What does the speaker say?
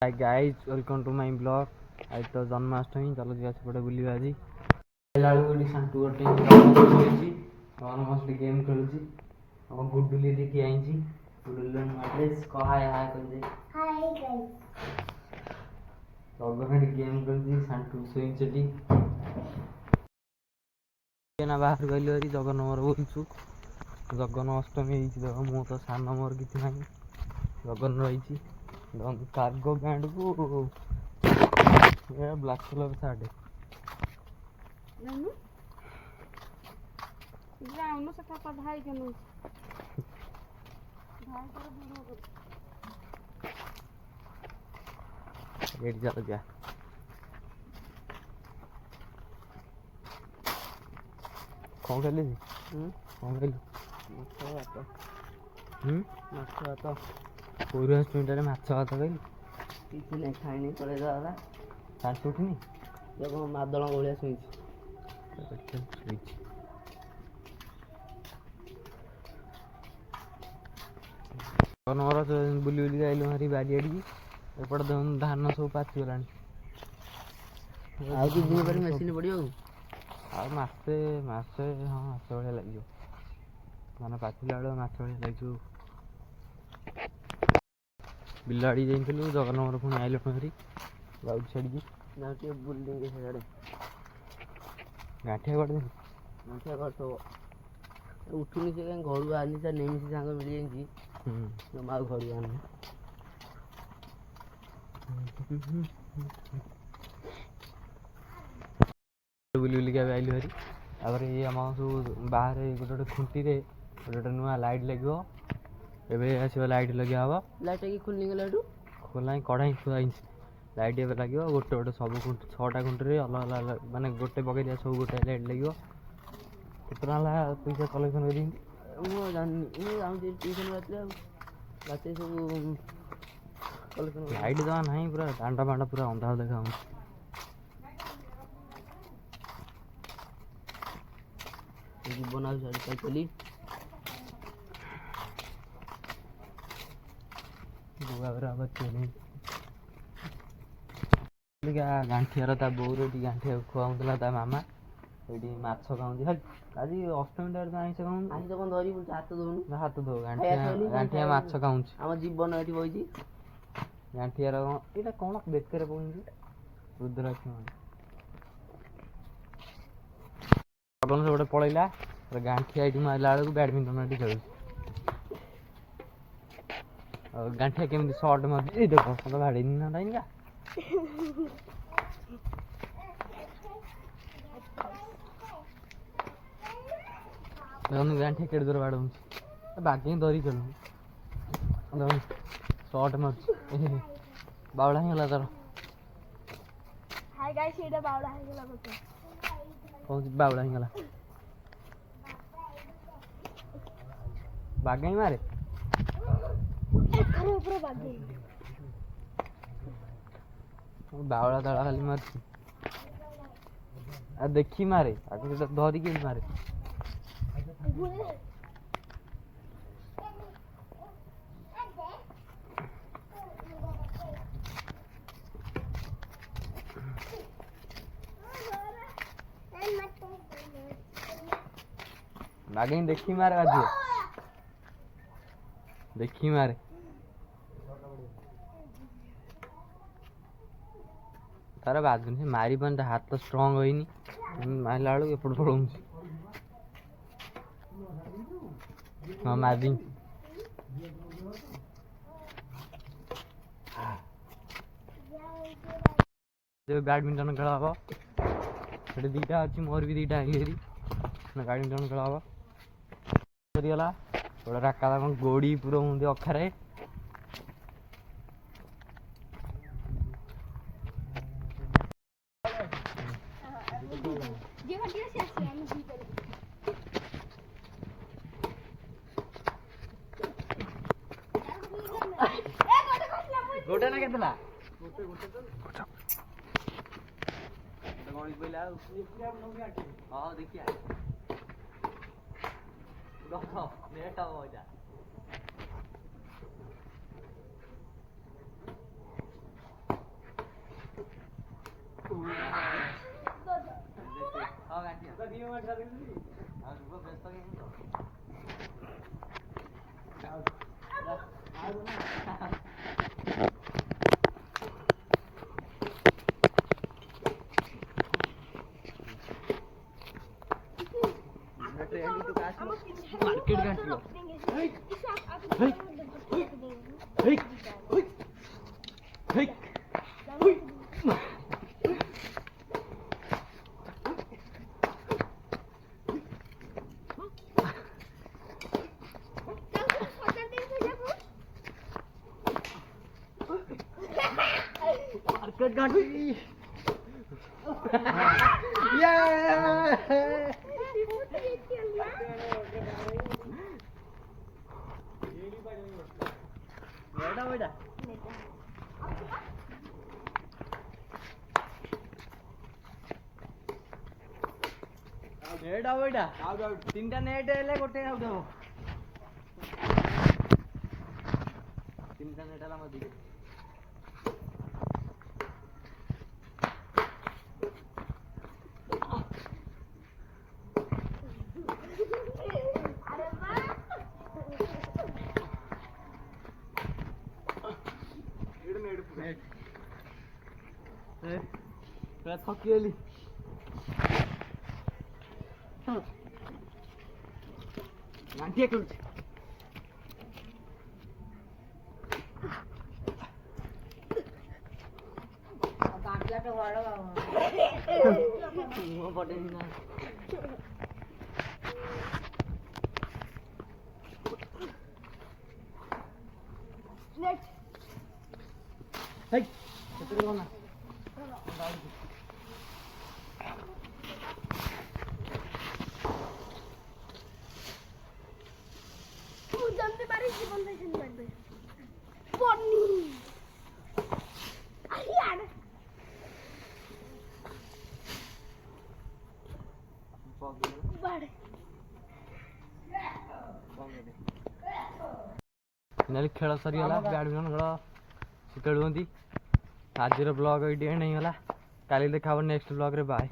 Hi guys, welcome to my blog. आज तो जन्माष्टमी, चलो जी सेपटे बुलिया आज गोटी सांटू गोटे मस्त गेम खेलुची। हम गुडुली देखी आई गुडुली ड्रेस कह हाय हाय कर दे। हाय गाइस, लगन गेम खेलुची सांटू सोई चटी ना बाहर गइलो हरी जगन मोर बोलछु। जगन अष्टमी देख मु तो सान मोर कि ना जगन रही कार्गो पैंट को ब्लैक कलर सार्ट चल जा कौन खेली कौन खेली माछ भात पूरा मिनट माछ भात खाई କିଛି ନାହିଁ ଖାଇନି ପଳେଇ ଦାଦା ଶାନ୍ତି ଉଠିନି ଦେଖ ମାଦଳ ଭଳିଆ ଶୋଇଛି ମୋର ବୁଲି ବୁଲି ଯାଇଲୁ ଭାରି ବାଡ଼ି ଆଡ଼ିକି ଏପଟେ ଦେଖନ୍ତୁ ଧାନ ସବୁ ପାଚିଗଲାଣି। ଆଉ କିଛି ଦିନ ପରେ ମେସିନ୍ ପଡ଼ିବ ଆଉ ମାସେ ମାସେ ହଁ ମାସେ ଭଳିଆ ଲାଗିବ। ଧାନ ପାଚିଲା ବେଳେ ମାସେ ଭଳିଆ ଲାଗିବ। ବିଲ ଆଡ଼ିକି ଯାଇଥିଲୁ ଜଗନ ମୋର ପୁଣି ଆଇଲୁ ଭାରି ଯାଉଛି ଛାଡ଼ିକି ଯାଉ ଟିକେ ବୁଲିକି ସିଆଡ଼େ ଗାଣ୍ଠିଆ କରିଦେନି ଗାଣ୍ଠିଆ କରିଦେବ ଉଠୁନି ସେ କାହିଁ ଘରୁ ବାହାରିନି ତା ନେଇମିଶି ସାଙ୍ଗ ମିଳିଯାଇଛି ଜମା ଆଉ ଘରୁ ବାହାରିନି। ବୁଲି ବୁଲିକି ଆଇଲୁ ଭାରି ତାପରେ ଇଏ ଆମ ସବୁ ବାହାରେ ଗୋଟେ ଗୋଟେ ଖୁଣ୍ଟିରେ ଗୋଟେ ଗୋଟେ ନୂଆ ଲାଇଟ୍ ଲାଗିବ। ଏବେ ଆସିବ ଲାଇଟ୍ ଲଗା ହବ। ଲାଇଟ୍ କି ଖୋଲି ଗଲାଠୁ ଖୋଲା କଢ଼ାଇ ଥୁଆ ହେଇଛି ଲାଇଟ୍ ଏବେ ଲାଗିବ ଗୋଟେ ଗୋଟେ ସବୁ 6ଟା ଖୁଣ୍ଟିରେ ଅଲଗା ଅଲଗା ମାନେ ଗୋଟେ ପକେଇ ଦିଆ ସବୁ ଗୋଟେ ଲାଇଟ୍ ଲାଗିବ। କେତେ ଟଙ୍କା ହେଲା ପଇସା କଲେକ୍ସନ୍ କରିକି ମୁଁ ଜାଣିନି ମୁଁ ଯାଉଛି ଟ୍ୟୁସନ୍ ରାତିରେ ଆଉ ରାତିରେ ସବୁ କଲେକ୍ସନ୍ ଲାଇଟ୍ ଦେବା ନାହିଁ ପୁରା ଦାଣ୍ଡ ଫାଣ୍ଡ ପୁରା ଅନ୍ଧାର ଦେଖାଯାଉଛି। ଜୀବନ ଆଉ ଚାଲି ଗାଣ୍ଠିଆର ତା ବୋଉର ଏଠି ଗାଣ୍ଠିଆ ଖୁଆଉଥିଲା ତା ମାମା ଏଇଠି ମାଛ ଖାଉଛି। ଆଜି ଅଷ୍ଟମୀ ଟାରେ ଆଇଁଷ ଖାଉନି ଆଇଁଷ କଣ ଧରି ହାତ ଧଉନୁ ହାତ ଧୋ ଗାଣ୍ଠିଆ ମାଛ ଖାଉଛି। ଆମ ଜୀବନ ଏଠି ବଇଛି ଗାଣ୍ଠିଆର କଣ ଏଇଟା କଣ ବେକରେ ପକେଇଛି ରୁଦ୍ରାକ୍ଷ ଜଗନ ସେପଟେ ପଳେଇଲା ଗାଣ୍ଠିଆ ଏଇଠି ମାରିଲା ବେଳକୁ ବ୍ୟାଡ଼ମିଣ୍ଟନ ଏଠି ଖେଳୁଛି। ଆଉ ଗାଣ୍ଠିଆ କେମିତି ସର୍ଟ ମାରୁଛି ଏଇ ଦେଖ ବାଡ଼େଇନି ନା ନାଇଁକା ଦେଖନ୍ତୁ ଗାଣ୍ଠିଆ କେଡ଼େ ଦୂର ବାଡ଼ଉଛି ବାଗେଇ ଧରି ଖେଳୁ ସର୍ଟ ମାରୁଛି ବାଉଳା ହେଇଗଲା ତାର କହୁଛି ବାଉଳା ହେଇଗଲା ବାଗେଇ ମାରେ ବାଉଳା ତାଳା ଖାଲି ମାରୁଛି ଆଉ ଦେଖି ମାରେ ଆଗ ସେଟା ଧରିକି ମାରେ ବାଗେଇ ଦେଖି ମାରେ ବାଜିବ ଦେଖି ମାରେ ତାର ବାଜୁନି ସେ ମାରିବନି ତା ହାତ ଷ୍ଟ୍ରଙ୍ଗ ହେଇନି ମାରିଲା ବେଳକୁ ଏପଟ ପଳଉଛି। ହଁ ମାରି ବ୍ୟାଡ଼ମିଣ୍ଟନ ଖେଳ ହବ ସେଠି ଦୁଇଟା ଅଛି ମୋର ବି ଦୁଇଟା ଆଇଲି ବ୍ୟାଡ଼ମିଣ୍ଟନ ଖେଳ ହବ ସରିଗଲା ଗୋଟେ ରାକା କଣ ଗୋଡ଼ି ପୁରା ହୁଅନ୍ତି ଅଖାରେ ଗୋଟେ ନା କେତେଲା ଗୋଟେ ଗଣି ପଇଲା ଆଉ ହଁ ଦେଖିଆ ରଖ ନେଟ୍ ହବ ଏଇଟା मार्केट गाड़ी बेटा बेटा बेटा बेटा तीन टा नेट है गोटे आउट हो तीन टा नेट है मत थकिली घंटे कर জানতে পারি জীবন থেকে লাগবে পন্নি আইয়ার বাড়ে खेल सरीगला बैडमिंटन खेल से खेलुंती आज ब्लॉग ये नहीं गला काली देखा नेक्स्ट ब्लॉग रे बाय।